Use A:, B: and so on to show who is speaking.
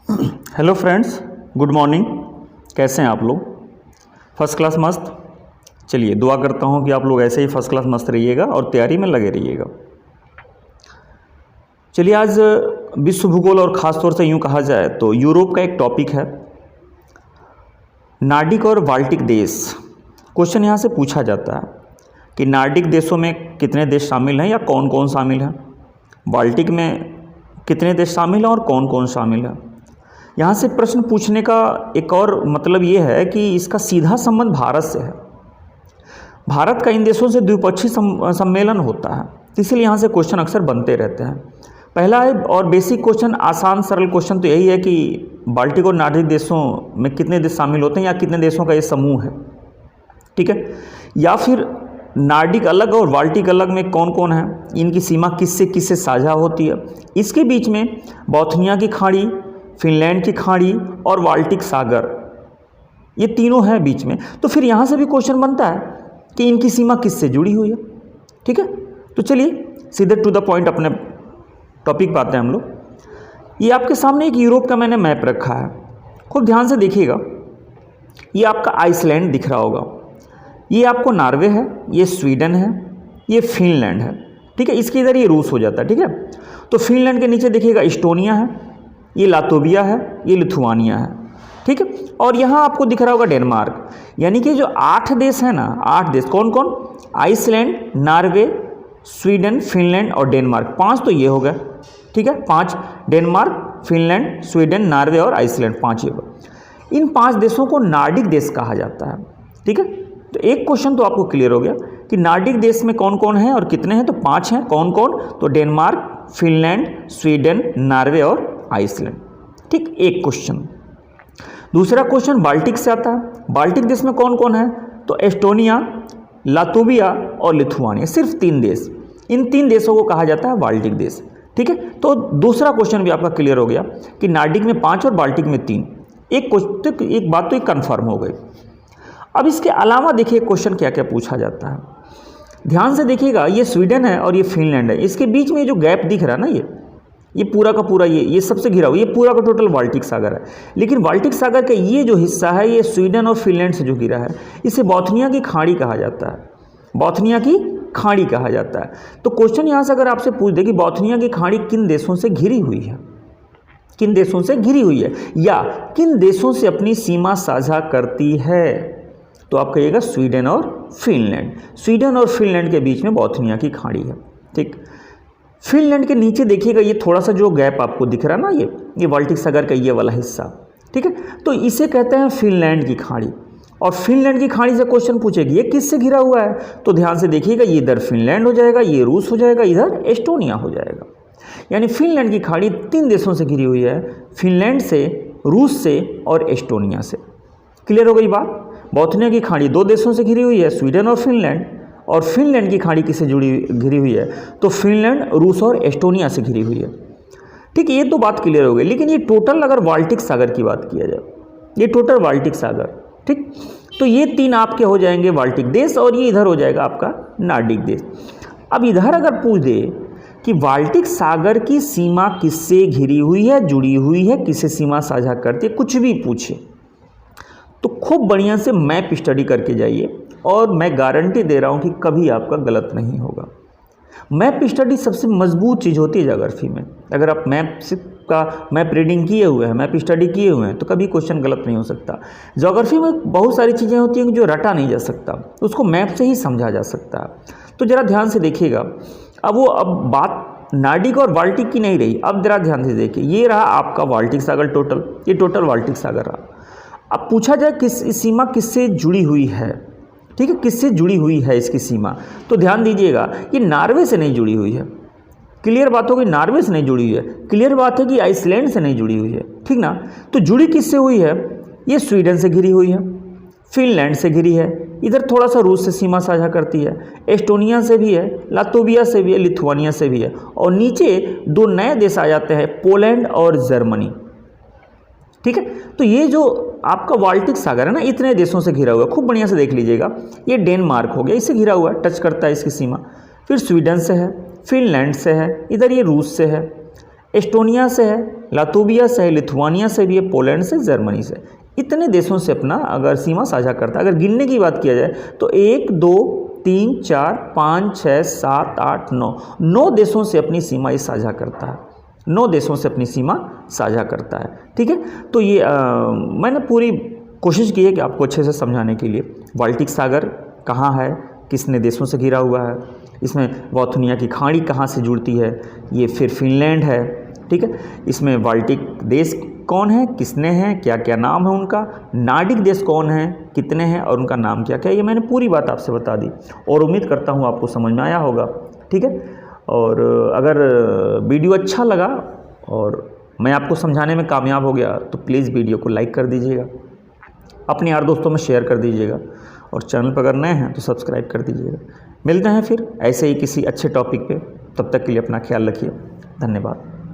A: Hello friends, good morning. कैसे हैं आप लोग? फर्स्ट क्लास मस्त। चलिए, दुआ करता हूं कि आप लोग ऐसे ही फर्स्ट क्लास मस्त रहिएगा और तैयारी में लगे रहिएगा। चलिए, आज विश्व भूगोल और ख़ास तौर से यूं कहा जाए तो यूरोप का एक टॉपिक है, नार्डिक और बाल्टिक देश। क्वेश्चन यहाँ से पूछा जाता है कि नार्डिक देशों में कितने देश शामिल हैं या कौन कौन शामिल हैं, बाल्टिक में कितने देश शामिल हैं और कौन कौन शामिल है। यहाँ से प्रश्न पूछने का एक और मतलब ये है कि इसका सीधा संबंध भारत से है। भारत का इन देशों से द्विपक्षीय सम्मेलन होता है, इसलिए यहाँ से क्वेश्चन अक्सर बनते रहते हैं। पहला है और बेसिक क्वेश्चन, आसान सरल क्वेश्चन तो यही है कि बाल्टिक और नार्डिक देशों में कितने देश शामिल होते हैं या कितने देशों का ये समूह है, ठीक है। या फिर नार्डिक अलग और बाल्टिक अलग में कौन कौन है, इनकी सीमा किससे किससे साझा होती है। इसके बीच में बोथनिया की खाड़ी, फिनलैंड की खाड़ी और बाल्टिक सागर, ये तीनों हैं बीच में। तो फिर यहाँ से भी क्वेश्चन बनता है कि इनकी सीमा किससे जुड़ी हुई है, ठीक है। तो चलिए सीधे टू द पॉइंट अपने टॉपिक पे आते हैं हम लोग। ये आपके सामने एक यूरोप का मैंने मैप रखा है, खूब ध्यान से देखिएगा। ये आपका आइसलैंड दिख रहा होगा, ये आपको नॉर्वे है, ये स्वीडन है, ये फिनलैंड है, ठीक है। इसके इधर ये रूस हो जाता है, ठीक है। तो फिनलैंड के नीचे देखिएगा इस्टोनिया है, ये लातोविया है, ये लिथुआनिया है, ठीक है। और यहाँ आपको दिख रहा होगा डेनमार्क। यानी कि जो 8 देश हैं ना, 8 देश कौन कौन? आइसलैंड, नॉर्वे, स्वीडन, फिनलैंड और डेनमार्क। 5 तो ये हो गए, ठीक है। 5 डेनमार्क, फिनलैंड, स्वीडन, नॉर्वे और आइसलैंड, 5 ये हो। इन 5 देशों को नार्डिक देश कहा जाता है, ठीक है। तो एक क्वेश्चन तो आपको क्लियर हो गया कि नार्डिक देश में कौन कौन है और कितने हैं। तो 5 हैं। कौन कौन? तो डेनमार्क, फिनलैंड, स्वीडन, नॉर्वे और आइसलैंड, ठीक। एक क्वेश्चन। दूसरा क्वेश्चन बाल्टिक से आता है। बाल्टिक देश में कौन कौन है? तो एस्टोनिया, लातोविया और लिथुआनिया, सिर्फ 3 देश। इन 3 देशों को कहा जाता है बाल्टिक देश, ठीक है। तो दूसरा क्वेश्चन भी आपका क्लियर हो गया कि नार्डिक में 5 और बाल्टिक में 3। एक बात तो एक कन्फर्म हो गई। अब इसके अलावा देखिए क्वेश्चन क्या क्या पूछा जाता है, ध्यान से देखिएगा। ये स्वीडन है और ये फिनलैंड है, इसके बीच में जो गैप दिख रहा है ना, ये पूरा का पूरा ये सबसे घिरा हुआ, ये पूरा का टोटल बाल्टिक सागर है। लेकिन बाल्टिक सागर का ये जो हिस्सा है, ये स्वीडन और फिनलैंड से जो घिरा है, इसे बोथनिया की खाड़ी कहा जाता है। बोथनिया की खाड़ी कहा जाता है। तो क्वेश्चन यहाँ से अगर आपसे पूछ दे कि बोथनिया की खाड़ी किन देशों से घिरी हुई है, किन देशों से घिरी हुई है या किन देशों से अपनी सीमा साझा करती है, तो आप कहिएगा स्वीडन और फिनलैंड। स्वीडन और फिनलैंड के बीच में बोथनिया की खाड़ी है, ठीक। फिनलैंड के नीचे देखिएगा, ये थोड़ा सा जो गैप आपको दिख रहा है ना, ये बाल्टिक सागर का ये वाला हिस्सा, ठीक है। तो इसे कहते हैं फिनलैंड की खाड़ी। और फिनलैंड की खाड़ी से क्वेश्चन पूछेगी ये किससे घिरा हुआ है, तो ध्यान से देखिएगा, ये इधर फिनलैंड हो जाएगा, ये रूस हो जाएगा, इधर एस्टोनिया हो जाएगा। यानी फिनलैंड की खाड़ी 3 देशों से घिरी हुई है, फिनलैंड से, रूस से और एस्टोनिया से। क्लियर हो गई बात। बोथनिया की खाड़ी 2 देशों से घिरी हुई है, स्वीडन और फिनलैंड। और फिनलैंड की खाड़ी किससे घिरी हुई है? तो फिनलैंड, रूस और एस्टोनिया से घिरी हुई है, ठीक है। ये तो बात क्लियर हो गई। लेकिन ये टोटल अगर बाल्टिक सागर की बात किया जाए, ये टोटल बाल्टिक सागर, ठीक। तो ये 3 आपके हो जाएंगे बाल्टिक देश और ये इधर हो जाएगा आपका नार्डिक देश। अब इधर अगर पूछ दे कि बाल्टिक सागर की सीमा किससे घिरी हुई है, जुड़ी हुई है, किससे सीमा साझा करती है, कुछ भी पूछे तो खूब बढ़िया से मैप स्टडी करके जाइए और मैं गारंटी दे रहा हूँ कि कभी आपका गलत नहीं होगा। मैप स्टडी सबसे मजबूत चीज़ होती है ज्योग्राफी में। अगर आप मैप रीडिंग किए हुए हैं, मैप स्टडी किए हुए हैं, तो कभी क्वेश्चन गलत नहीं हो सकता। ज्योग्राफी में बहुत सारी चीज़ें होती हैं जो रटा नहीं जा सकता, उसको मैप से ही समझा जा सकता है। तो ज़रा ध्यान से देखिएगा। अब बात नार्डिक और बाल्टिक की नहीं रही। अब ज़रा ध्यान से देखिए, ये रहा आपका बाल्टिक सागर टोटल, ये टोटल बाल्टिक सागर रहा। अब पूछा जाए इस सीमा किससे जुड़ी हुई है, ठीक है, किससे जुड़ी हुई है इसकी सीमा, तो ध्यान दीजिएगा, ये नॉर्वे से नहीं जुड़ी हुई है। क्लियर बात होगी, नॉर्वे से नहीं जुड़ी हुई है। क्लियर बात है कि आइसलैंड से नहीं जुड़ी हुई है, ठीक ना। तो जुड़ी किससे हुई है? ये स्वीडन से घिरी हुई है, फिनलैंड से घिरी है, इधर थोड़ा सा रूस से सीमा साझा करती है, एस्टोनिया से भी है, लातोविया से भी है, लिथुआनिया से भी है। और नीचे 2 नए देश आ जाते हैं, पोलैंड और जर्मनी, ठीक है। तो ये जो आपका बाल्टिक सागर है ना, इतने देशों से घिरा हुआ है। खूब बढ़िया से देख लीजिएगा, ये डेनमार्क हो गया, इससे घिरा हुआ है, टच करता है इसकी सीमा। फिर स्वीडन से है, फिनलैंड से है, इधर ये रूस से है, एस्टोनिया से है, लातविया से है, लिथुआनिया से भी है, पोलैंड से, जर्मनी से। इतने देशों से अपना अगर सीमा साझा करता है। अगर गिनने की बात किया जाए तो 1 2 3 4 5 6 7 8 9 देशों से अपनी सीमा ये साझा करता है। 9 देशों से अपनी सीमा साझा करता है। ठीक है, तो ये मैंने पूरी कोशिश की है कि आपको अच्छे से समझाने के लिए। बाल्टिक सागर कहाँ है, किसने देशों से घिरा हुआ है, इसमें वॉथुनिया की खाड़ी कहाँ से जुड़ती है, ये फिर फिनलैंड है। ठीक है, इसमें बाल्टिक देश कौन है, किसने हैं, क्या क्या नाम है उनका, नार्डिक देश कौन है, कितने हैं और उनका नाम क्या क्या, ये मैंने पूरी बात आपसे बता दी और उम्मीद करता हूँ आपको समझ में आया होगा। ठीक है, और अगर वीडियो अच्छा लगा और मैं आपको समझाने में कामयाब हो गया तो प्लीज़ वीडियो को लाइक कर दीजिएगा, अपने यार दोस्तों में शेयर कर दीजिएगा और चैनल पर अगर नए हैं तो सब्सक्राइब कर दीजिएगा। मिलते हैं फिर ऐसे ही किसी अच्छे टॉपिक पे, तब तक के लिए अपना ख्याल रखिए। धन्यवाद।